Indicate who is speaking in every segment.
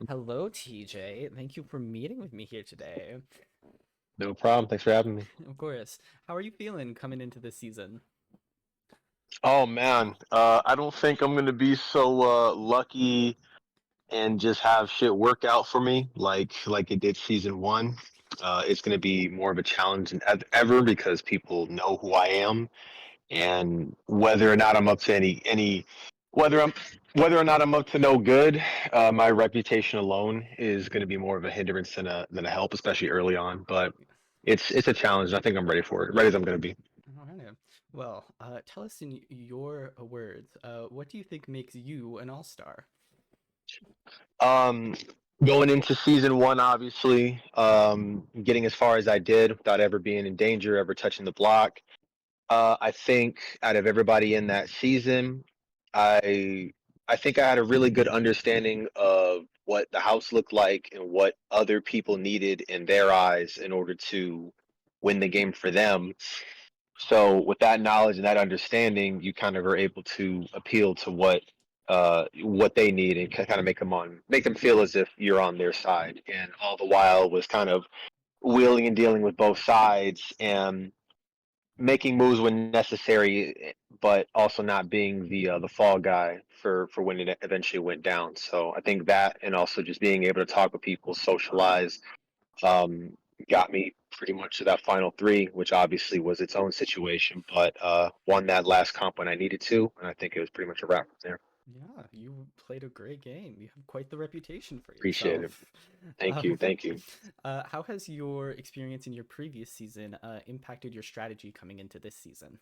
Speaker 1: Hello, TJ. Thank you for meeting with me here today.
Speaker 2: No problem. Thanks for having me.
Speaker 1: Of course. How are you feeling coming into this season?
Speaker 2: Oh man, I don't think I'm gonna be so lucky and just have shit work out for me like it did season one. It's gonna be more of a challenge than ever because people know who I am, and whether or not I'm up to any whether I'm whether or not I'm up to no good, my reputation alone is gonna be more of a hindrance than a help, especially early on. But it's a challenge. And I think I'm ready for it. Ready as I'm gonna be.
Speaker 1: All right. Well, tell us in your words, what do you think makes you an all-star?
Speaker 2: Um, Going into season one, obviously, getting as far as I did without ever being in danger, ever touching the block. I think out of everybody in that season, I I think I had a really good understanding of what the house looked like and what other people needed in their eyes in order to win the game for them. So with that knowledge and that understanding, you kind of are able to appeal to what they need and kind of make them feel as if you're on their side. And all the while was kind of wheeling and dealing with both sides and making moves when necessary, but also not being the fall guy for when it eventually went down. So I think that, and also just being able to talk with people, socialize, um, got me pretty much to that final three, which obviously was its own situation, but won that last comp when I needed to, and I think it was pretty much a wrap from there.
Speaker 1: Yeah, you played a great game. You have quite the reputation for
Speaker 2: Appreciate it.
Speaker 1: yourself.
Speaker 2: Thank you.
Speaker 1: Um,
Speaker 2: Thank you.
Speaker 1: how has your experience in your previous season impacted your strategy coming into this season?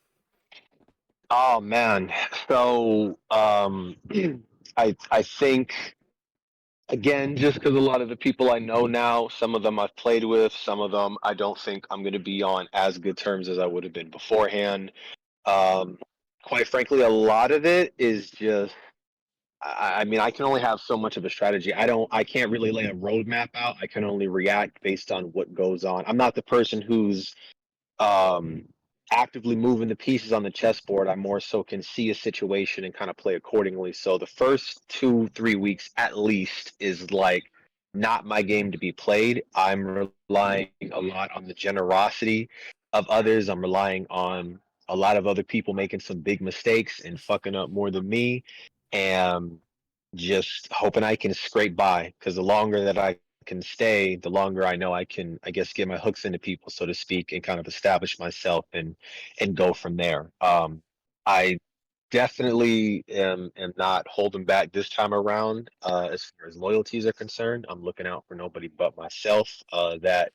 Speaker 2: Oh man. So I think again, just because a lot of the people I know now, some of them I've played with, some of them I don't think I'm going to be on as good terms as I would have been beforehand. Um, quite frankly, a lot of it is just I mean, I can only have so much of a strategy. I can't really lay a roadmap out. I can only react based on what goes on. I'm not the person who's um, actively moving the pieces on the chessboard. I more so can see a situation and kind of play accordingly. So the first 2, 3 weeks at least is like not my game to be played. I'm relying a lot on the generosity of others. I'm relying on a lot of other people making some big mistakes and fucking up more than me, and just hoping I can scrape by. Because the longer that I can stay, the longer I know I can, I guess, get my hooks into people, so to speak, and kind of establish myself and go from there. I definitely am not holding back this time around. As far as loyalties are concerned, I'm looking out for nobody but myself. That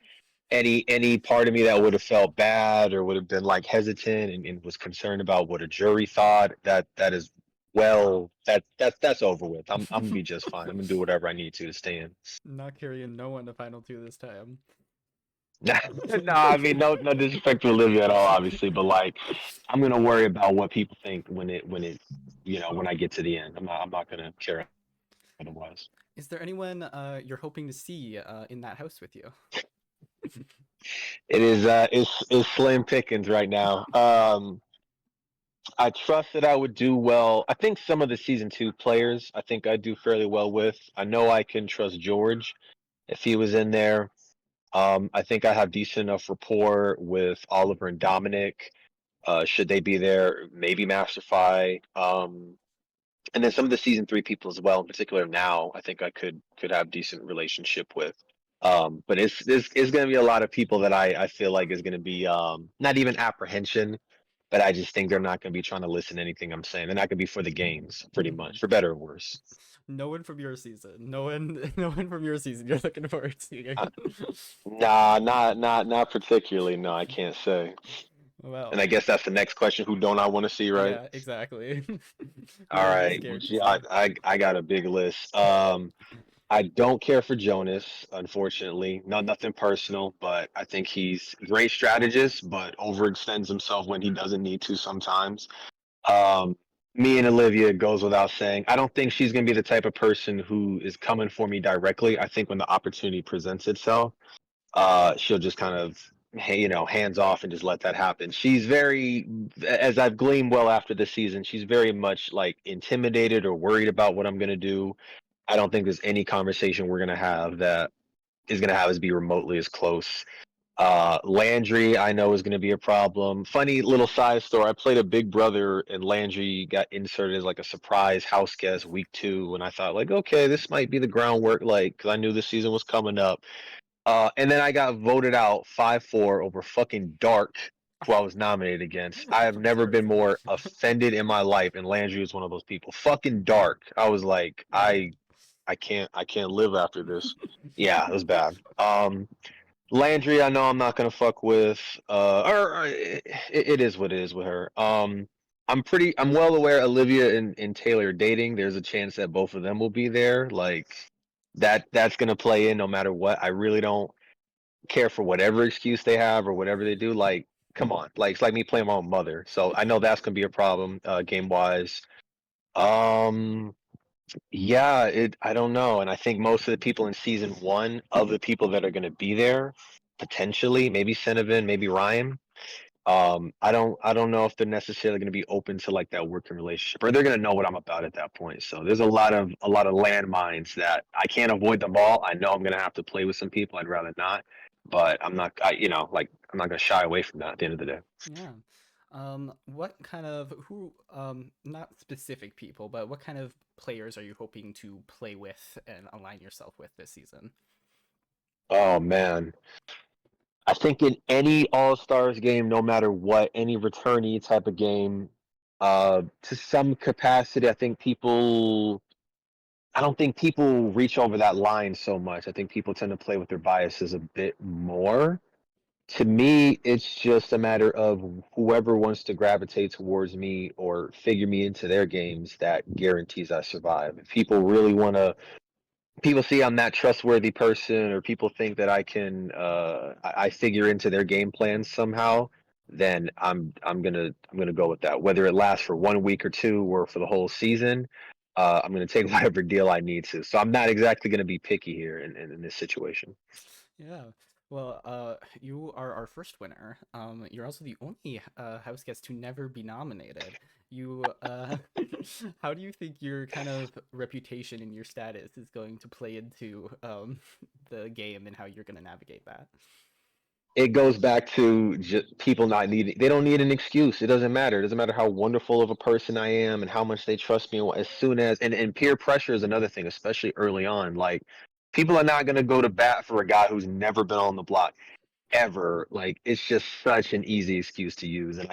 Speaker 2: any part of me that would have felt bad or would have been like hesitant and was concerned about what a jury thought, that is well, that's over with. I'm gonna be just fine. I'm gonna do whatever I need to stay in.
Speaker 1: Not carrying no one to final two this time.
Speaker 2: No, I mean no disrespect to Olivia at all, obviously, but like I'm gonna worry about what people think when it when I get to the end. I'm not gonna care otherwise.
Speaker 1: Is there anyone you're hoping to see in that house with you?
Speaker 2: It is it's slim pickings right now. I trust that I would do well. I think some of the season two players I think I do fairly well with. I know I can trust George if he was in there. I think I have decent enough rapport with Oliver and Dominic. Should they be there? Maybe Masterfy. And then some of the season three people as well, in particular now, I think I could have decent relationship with. But it's going to be a lot of people that I feel like is going to be not even apprehension, but I just think they're not going to be trying to listen to anything I'm saying. They're not going to be for the games, pretty much, for better or worse.
Speaker 1: No one from your season. No one. No one from your season. You're looking forward to seeing.
Speaker 2: Uh, Nah, not particularly. No, I can't say. And I
Speaker 1: Well,
Speaker 2: guess that's the next question. Who don't I want to see, right?
Speaker 1: yeah, exactly. Who
Speaker 2: All
Speaker 1: are you
Speaker 2: right. Well,
Speaker 1: scared to
Speaker 2: gee,
Speaker 1: see?
Speaker 2: I got a big list. I don't care for Jonas, unfortunately. Nothing personal, but I think he's a great strategist, but overextends himself when he doesn't need to sometimes. Um, Me and Olivia goes without saying. I don't think she's gonna be the type of person who is coming for me directly. I think when the opportunity presents itself, she'll just kind of hands off and just let that happen. She's very, as I've gleaned well after the season, she's very much like intimidated or worried about what I'm gonna do. I don't think there's any conversation we're gonna have that is gonna have us be remotely as close. Landry, I know is going to be a problem. Funny little side story. I played a Big Brother, and Landry got inserted as like a surprise house guest week 2, and I thought like, okay, this might be the groundwork, like, because I knew the season was coming up. And then I got voted out 5-4 over fucking Dark, who I was nominated against. I have
Speaker 1: Of
Speaker 2: never
Speaker 1: course.
Speaker 2: been more offended in my life, and Landry was one of those people. Fucking Dark. I was like,
Speaker 1: Yeah.
Speaker 2: I can't live after this. Yeah, it was bad. Landry, I know I'm not gonna fuck with. It is what it is with her. I'm well aware Olivia and Taylor are dating. There's a chance that both of them will be there. Like that's gonna play in no matter what. I really don't care for whatever excuse they have or whatever they do. Like, come on, like it's like me playing my own mother. So I know that's gonna be a problem, game wise. Um, yeah, I don't know, and I think most of the people in season 1 of the people that are going to be there, potentially, maybe Cinnabon, maybe Ryan. I don't know if they're necessarily going to be open to like that working relationship, or they're going to know what I'm about at that point. So there's a lot of landmines that I can't avoid them all. I know I'm going to have to play with some people. I'd rather not, but I'm not. Like I'm not going to shy away from that at the end of the day.
Speaker 1: Yeah. What kind of who not specific people, but what kind of players are you hoping to play with and align yourself with this season?
Speaker 2: Oh man, I think in any All Stars game, no matter what, any returnee type of game, to some capacity, I don't think people reach over that line so much. I think people tend to play with their biases a bit more. To me, it's just a matter of whoever wants to gravitate towards me or figure me into their games that guarantees I survive. If people really want to people see I'm that trustworthy person, or people think that I figure into their game plans somehow, then I'm gonna go with that. Whether it lasts for 1 week or 2 or for the whole season, I'm gonna take whatever deal I need to. So I'm not exactly gonna be picky here in this situation.
Speaker 1: Yeah. Well, you are our first winner. You're also the only house guest to never be nominated. You, how do you think your kind of reputation and your status is going to play into the game and how you're going to navigate that?
Speaker 2: It goes back to just people not needing, they don't need an excuse. It doesn't matter. It doesn't matter how wonderful of a person I am and how much they trust me. As soon as, and peer pressure is another thing, especially early on. Like, people are not going to go to bat for a guy who's never been on the block ever. Like, it's just such an easy excuse to use. And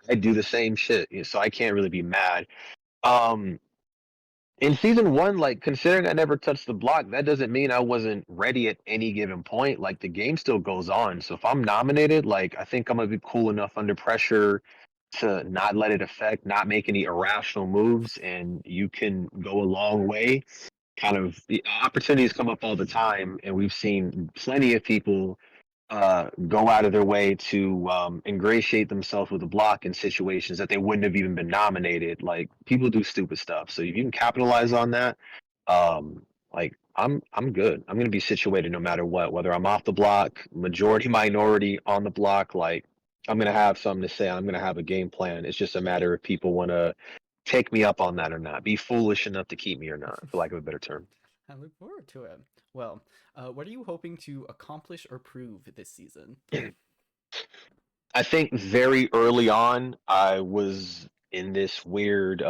Speaker 2: I do the same shit. So I can't really be mad. Um, in season 1, like, considering I never touched the block, that doesn't mean I wasn't ready at any given point. Like, the game still goes on. So if I'm nominated, like, I think I'm gonna be cool enough under pressure to not let it affect, not make any irrational moves, and you can go a long way. Kind of the opportunities come up all the time, and we've seen plenty of people go out of their way to ingratiate themselves with a block in situations that they wouldn't have even been nominated. Like, people do stupid stuff, so if you can capitalize on that, like I'm good. I'm gonna be situated no matter what, whether I'm off the block, majority, minority, on the block. Like, I'm gonna have something to say. I'm gonna have a game plan. It's just a matter if people want to take me up on that or not. Be foolish enough to keep me or not, for lack of a better term.
Speaker 1: I look forward to it. Well, what are you hoping to accomplish or prove this season?
Speaker 2: I think very early on, I was in this weird,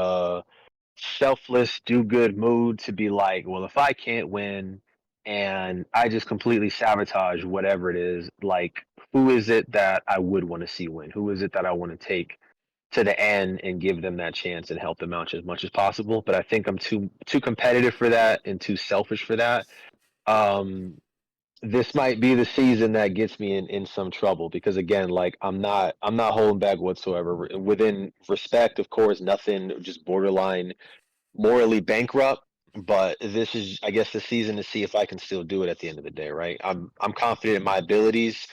Speaker 2: selfless, do good mood to be like, well, if I can't win and I just completely sabotage whatever it is, like, who is it that I would want to see win? Who is it that I want to take to the end and give them that chance and help them out as much as possible? But I think I'm too competitive for that and too selfish for that. Um, this might be the season that gets me in some trouble, because again, like, I'm not holding back whatsoever. Within respect, of course, nothing just borderline morally bankrupt. But this is, I guess, the season to see if I can still do it at the end of the day, right? I'm confident in my abilities,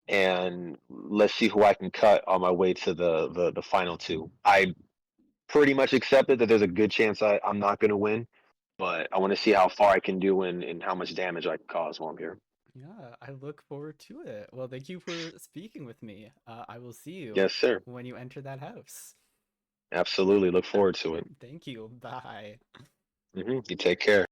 Speaker 2: and let's see who I can cut on my way to the final 2. I pretty much accepted that there's a good chance I'm not going to win, but I want to see how far I can do and how much damage I can cause while I'm here.
Speaker 1: Yeah, I look forward to it. Well, thank you for speaking with me. I will see you
Speaker 2: Yes, sir.
Speaker 1: when you enter that house.
Speaker 2: Absolutely. Look forward to it.
Speaker 1: Thank you. Bye.
Speaker 2: You take care.